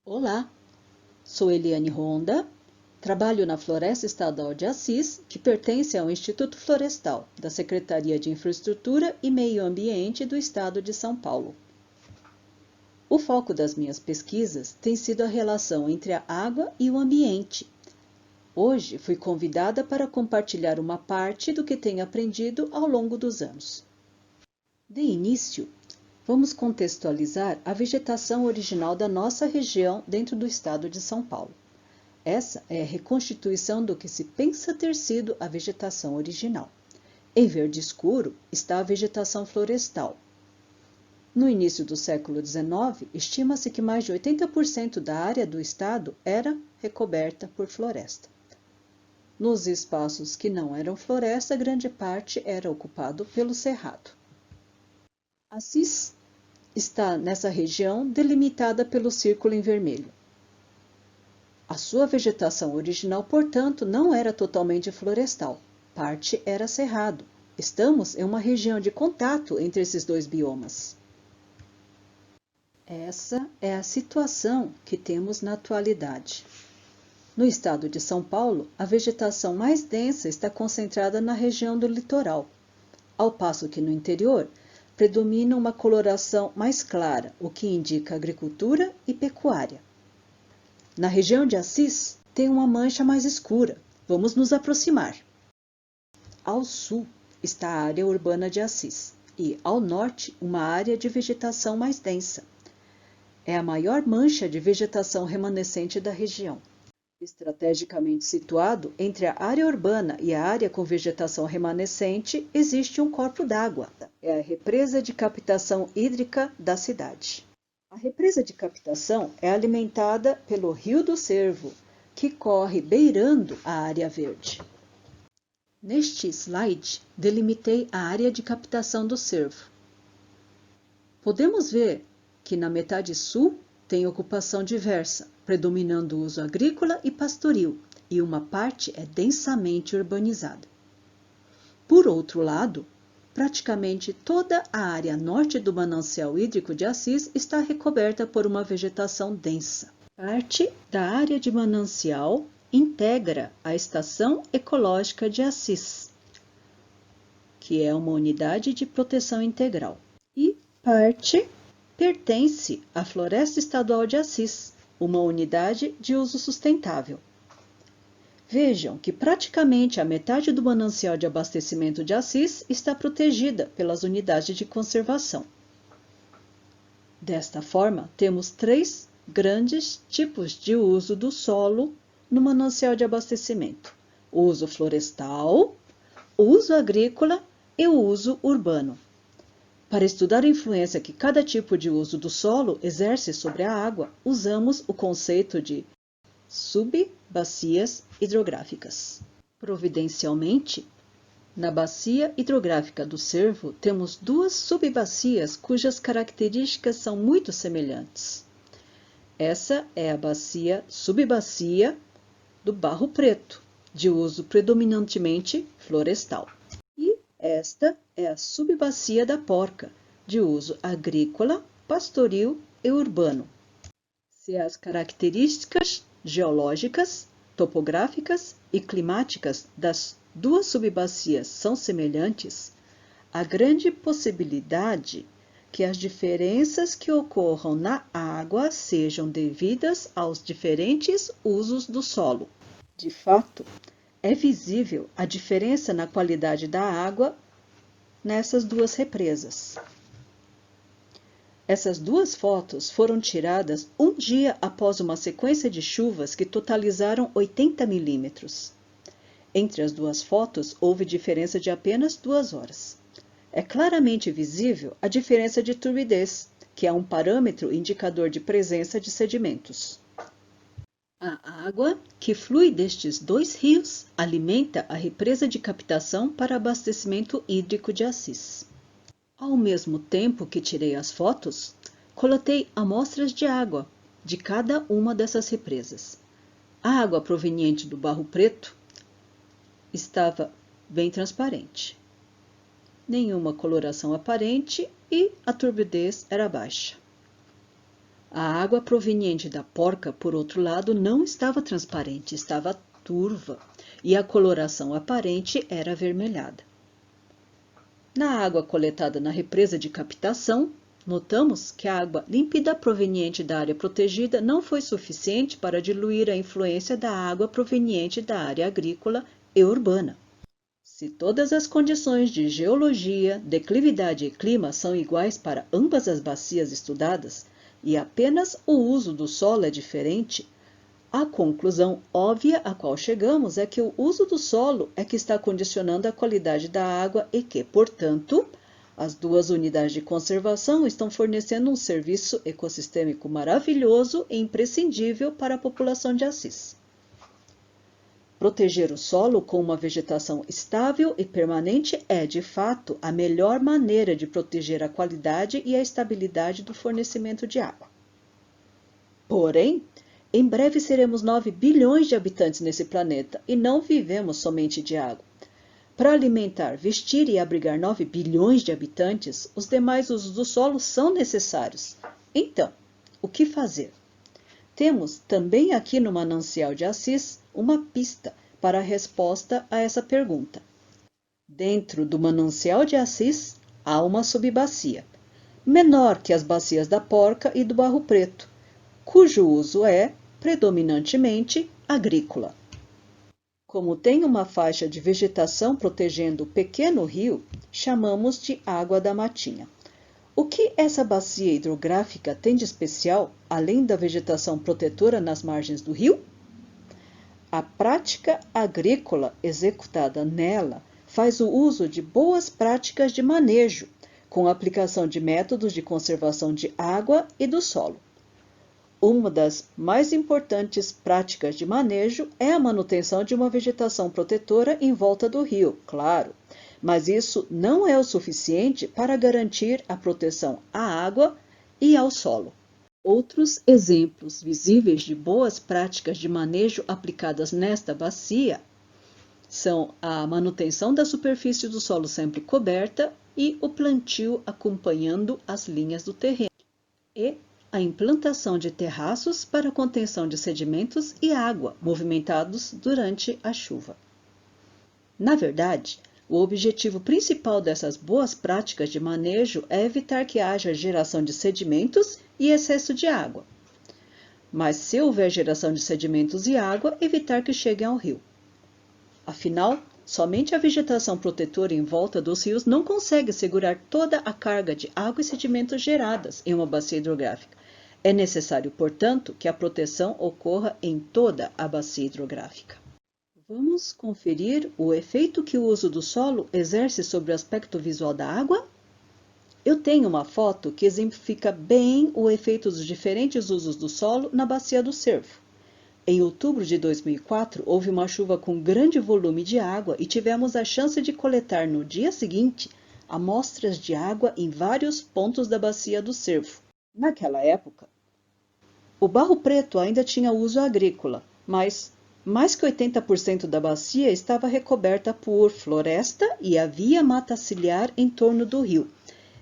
Olá, sou Eliane Ronda, trabalho na Floresta Estadual de Assis, que pertence ao Instituto Florestal, da Secretaria de Infraestrutura e Meio Ambiente do Estado de São Paulo. O foco das minhas pesquisas tem sido a relação entre a água e o ambiente. Hoje fui convidada para compartilhar uma parte do que tenho aprendido ao longo dos anos. De início, vamos contextualizar a vegetação original da nossa região dentro do estado de São Paulo. Essa é a reconstituição do que se pensa ter sido a vegetação original. Em verde escuro está a vegetação florestal. No início do século XIX, estima-se que mais de 80% da área do estado era recoberta por floresta. Nos espaços que não eram floresta, grande parte era ocupado pelo cerrado. Assis está nessa região delimitada pelo círculo em vermelho. A sua vegetação original, portanto, não era totalmente florestal, parte era cerrado. Estamos em uma região de contato entre esses dois biomas. Essa é a situação que temos na atualidade. No estado de São Paulo, a vegetação mais densa está concentrada na região do litoral, ao passo que no interior predomina uma coloração mais clara, o que indica agricultura e pecuária. Na região de Assis, tem uma mancha mais escura. Vamos nos aproximar. Ao sul está a área urbana de Assis e, ao norte, uma área de vegetação mais densa. É a maior mancha de vegetação remanescente da região. Estrategicamente situado entre a área urbana e a área com vegetação remanescente, existe um corpo d'água. É a represa de captação hídrica da cidade. A represa de captação é alimentada pelo Rio do Cervo, que corre beirando a área verde. Neste slide, delimitei a área de captação do Cervo. Podemos ver que na metade sul tem ocupação diversa, predominando o uso agrícola e pastoril, e uma parte é densamente urbanizada. Por outro lado, praticamente toda a área norte do manancial hídrico de Assis está recoberta por uma vegetação densa. Parte da área de manancial integra a Estação Ecológica de Assis, que é uma unidade de proteção integral, e parte pertence à Floresta Estadual de Assis, uma unidade de uso sustentável. Vejam que praticamente a metade do manancial de abastecimento de Assis está protegida pelas unidades de conservação. Desta forma, temos três grandes tipos de uso do solo no manancial de abastecimento: o uso florestal, o uso agrícola e o uso urbano. Para estudar a influência que cada tipo de uso do solo exerce sobre a água, usamos o conceito de subbacias hidrográficas. Providencialmente, na bacia hidrográfica do Cervo, temos duas subbacias cujas características são muito semelhantes. Essa é a subbacia do Barro Preto, de uso predominantemente florestal. E esta é a subbacia da Porca, de uso agrícola, pastoril e urbano. Se as características geológicas, topográficas e climáticas das duas subbacias são semelhantes, há grande possibilidade que as diferenças que ocorram na água sejam devidas aos diferentes usos do solo. De fato, é visível a diferença na qualidade da água nessas duas represas. Essas duas fotos foram tiradas um dia após uma sequência de chuvas que totalizaram 80 milímetros. Entre as duas fotos, houve diferença de apenas 2 horas. É claramente visível a diferença de turbidez, que é um parâmetro indicador de presença de sedimentos. A água que flui destes dois rios alimenta a represa de captação para abastecimento hídrico de Assis. Ao mesmo tempo que tirei as fotos, coletei amostras de água de cada uma dessas represas. A água proveniente do Barro Preto estava bem transparente, nenhuma coloração aparente e a turbidez era baixa. A água proveniente da porca, por outro lado, não estava transparente, estava turva, e a coloração aparente era avermelhada. Na água coletada na represa de captação, notamos que a água límpida proveniente da área protegida não foi suficiente para diluir a influência da água proveniente da área agrícola e urbana. Se todas as condições de geologia, declividade e clima são iguais para ambas as bacias estudadas, e apenas o uso do solo é diferente, a conclusão óbvia a qual chegamos é que o uso do solo é que está condicionando a qualidade da água e que, portanto, as duas unidades de conservação estão fornecendo um serviço ecossistêmico maravilhoso e imprescindível para a população de Assis. Proteger o solo com uma vegetação estável e permanente é, de fato, a melhor maneira de proteger a qualidade e a estabilidade do fornecimento de água. Porém, em breve seremos 9 bilhões de habitantes nesse planeta e não vivemos somente de água. Para alimentar, vestir e abrigar 9 bilhões de habitantes, os demais usos do solo são necessários. Então, o que fazer? Temos também aqui no Manancial de Assis uma pista para a resposta a essa pergunta. Dentro do Manancial de Assis há uma subbacia, menor que as bacias da Porca e do Barro Preto, cujo uso é, predominantemente, agrícola. Como tem uma faixa de vegetação protegendo o pequeno rio, chamamos de Água da Matinha. O que essa bacia hidrográfica tem de especial, além da vegetação protetora nas margens do rio? A prática agrícola executada nela faz o uso de boas práticas de manejo, com a aplicação de métodos de conservação de água e do solo. Uma das mais importantes práticas de manejo é a manutenção de uma vegetação protetora em volta do rio, claro, mas isso não é o suficiente para garantir a proteção à água e ao solo. Outros exemplos visíveis de boas práticas de manejo aplicadas nesta bacia são a manutenção da superfície do solo sempre coberta e o plantio acompanhando as linhas do terreno, e a implantação de terraços para contenção de sedimentos e água movimentados durante a chuva. Na verdade, o objetivo principal dessas boas práticas de manejo é evitar que haja geração de sedimentos e excesso de água. Mas se houver geração de sedimentos e água, evitar que cheguem ao rio. Afinal, somente a vegetação protetora em volta dos rios não consegue segurar toda a carga de água e sedimentos geradas em uma bacia hidrográfica. É necessário, portanto, que a proteção ocorra em toda a bacia hidrográfica. Vamos conferir o efeito que o uso do solo exerce sobre o aspecto visual da água? Eu tenho uma foto que exemplifica bem o efeito dos diferentes usos do solo na bacia do Cervo. Em outubro de 2004, houve uma chuva com grande volume de água e tivemos a chance de coletar no dia seguinte amostras de água em vários pontos da bacia do Cervo. Naquela época, o Barro Preto ainda tinha uso agrícola, mas mais que 80% da bacia estava recoberta por floresta e havia mata ciliar em torno do rio.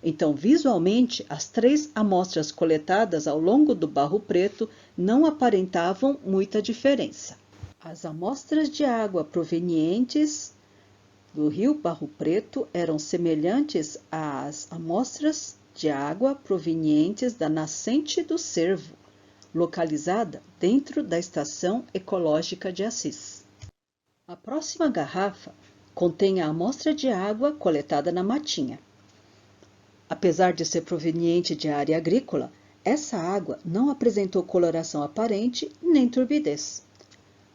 Então, visualmente, as 3 amostras coletadas ao longo do Barro Preto não aparentavam muita diferença. As amostras de água provenientes do rio Barro Preto eram semelhantes às amostras de água provenientes da nascente do Cervo, localizada dentro da Estação Ecológica de Assis. A próxima garrafa contém a amostra de água coletada na Matinha. Apesar de ser proveniente de área agrícola, essa água não apresentou coloração aparente nem turbidez.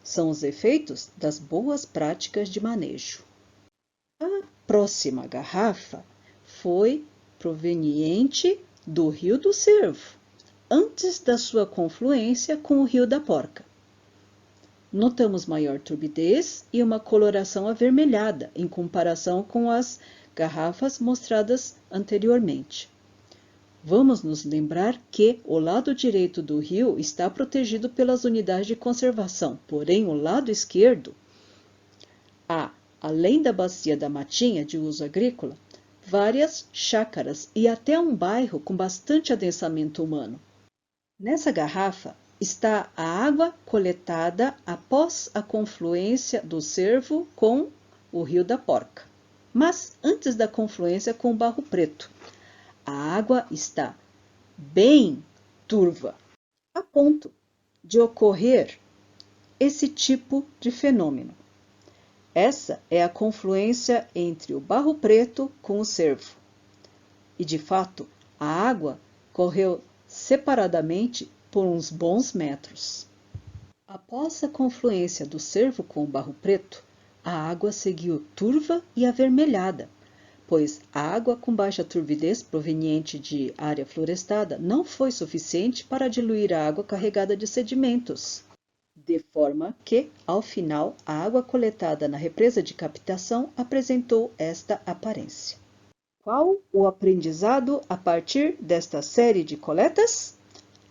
São os efeitos das boas práticas de manejo. A próxima garrafa foi proveniente do Rio do Cervo, antes da sua confluência com o Rio da Porca. Notamos maior turbidez e uma coloração avermelhada em comparação com as garrafas mostradas anteriormente. Vamos nos lembrar que o lado direito do rio está protegido pelas unidades de conservação, porém o lado esquerdo há, além da bacia da Matinha de uso agrícola, várias chácaras e até um bairro com bastante adensamento humano. Nessa garrafa está a água coletada após a confluência do Cervo com o Rio da Porca, mas antes da confluência com o Barro Preto. A água está bem turva, a ponto de ocorrer esse tipo de fenômeno. Essa é a confluência entre o Barro Preto com o Cervo. E, de fato, a água correu separadamente por uns bons metros. Após a confluência do Cervo com o Barro Preto, a água seguiu turva e avermelhada, pois a água com baixa turbidez proveniente de área florestada não foi suficiente para diluir a água carregada de sedimentos, de forma que, ao final, a água coletada na represa de captação apresentou esta aparência. Qual o aprendizado a partir desta série de coletas?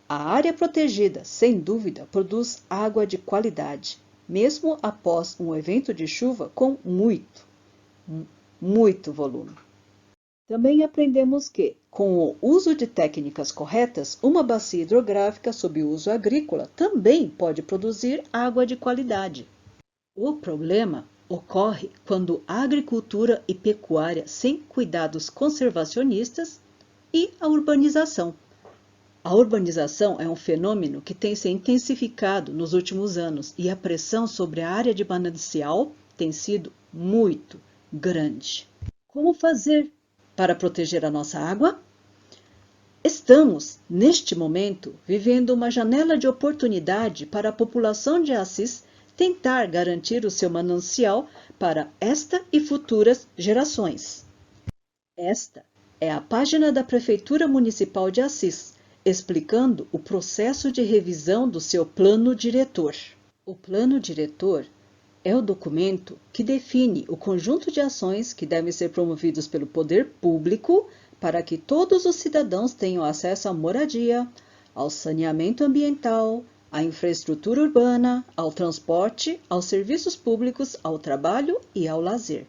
A área protegida, sem dúvida, produz água de qualidade, mesmo após um evento de chuva com muito volume. Também aprendemos que, com o uso de técnicas corretas, uma bacia hidrográfica sob uso agrícola também pode produzir água de qualidade. O problema ocorre quando a agricultura e pecuária sem cuidados conservacionistas e a urbanização. A urbanização é um fenômeno que tem se intensificado nos últimos anos e a pressão sobre a área de manancial tem sido muito grande. Como fazer para proteger a nossa água? Estamos, neste momento, vivendo uma janela de oportunidade para a população de Assis tentar garantir o seu manancial para esta e futuras gerações. Esta é a página da Prefeitura Municipal de Assis, explicando o processo de revisão do seu plano diretor. O plano diretor é o documento que define o conjunto de ações que devem ser promovidos pelo poder público para que todos os cidadãos tenham acesso à moradia, ao saneamento ambiental, à infraestrutura urbana, ao transporte, aos serviços públicos, ao trabalho e ao lazer.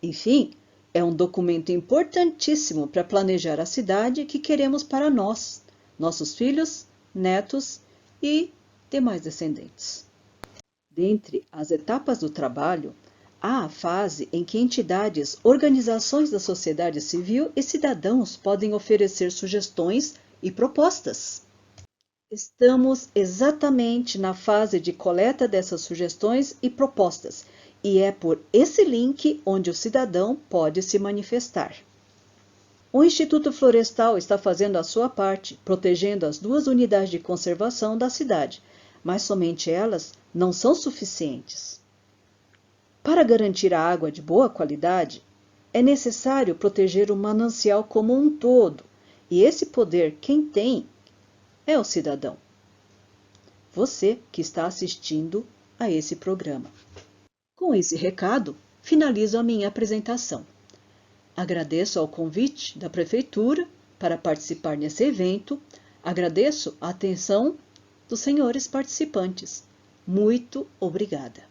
Enfim, é um documento importantíssimo para planejar a cidade que queremos para nós, nossos filhos, netos e demais descendentes. Dentre as etapas do trabalho, há a fase em que entidades, organizações da sociedade civil e cidadãos podem oferecer sugestões e propostas. Estamos exatamente na fase de coleta dessas sugestões e propostas, e é por esse link onde o cidadão pode se manifestar. O Instituto Florestal está fazendo a sua parte, protegendo as 2 unidades de conservação da cidade, mas somente elas não são suficientes. Para garantir a água de boa qualidade, é necessário proteger o manancial como um todo, e esse poder quem tem é o cidadão. Você que está assistindo a esse programa. Com esse recado, finalizo a minha apresentação. Agradeço ao convite da Prefeitura para participar nesse evento. Agradeço a atenção dos senhores participantes. Muito obrigada.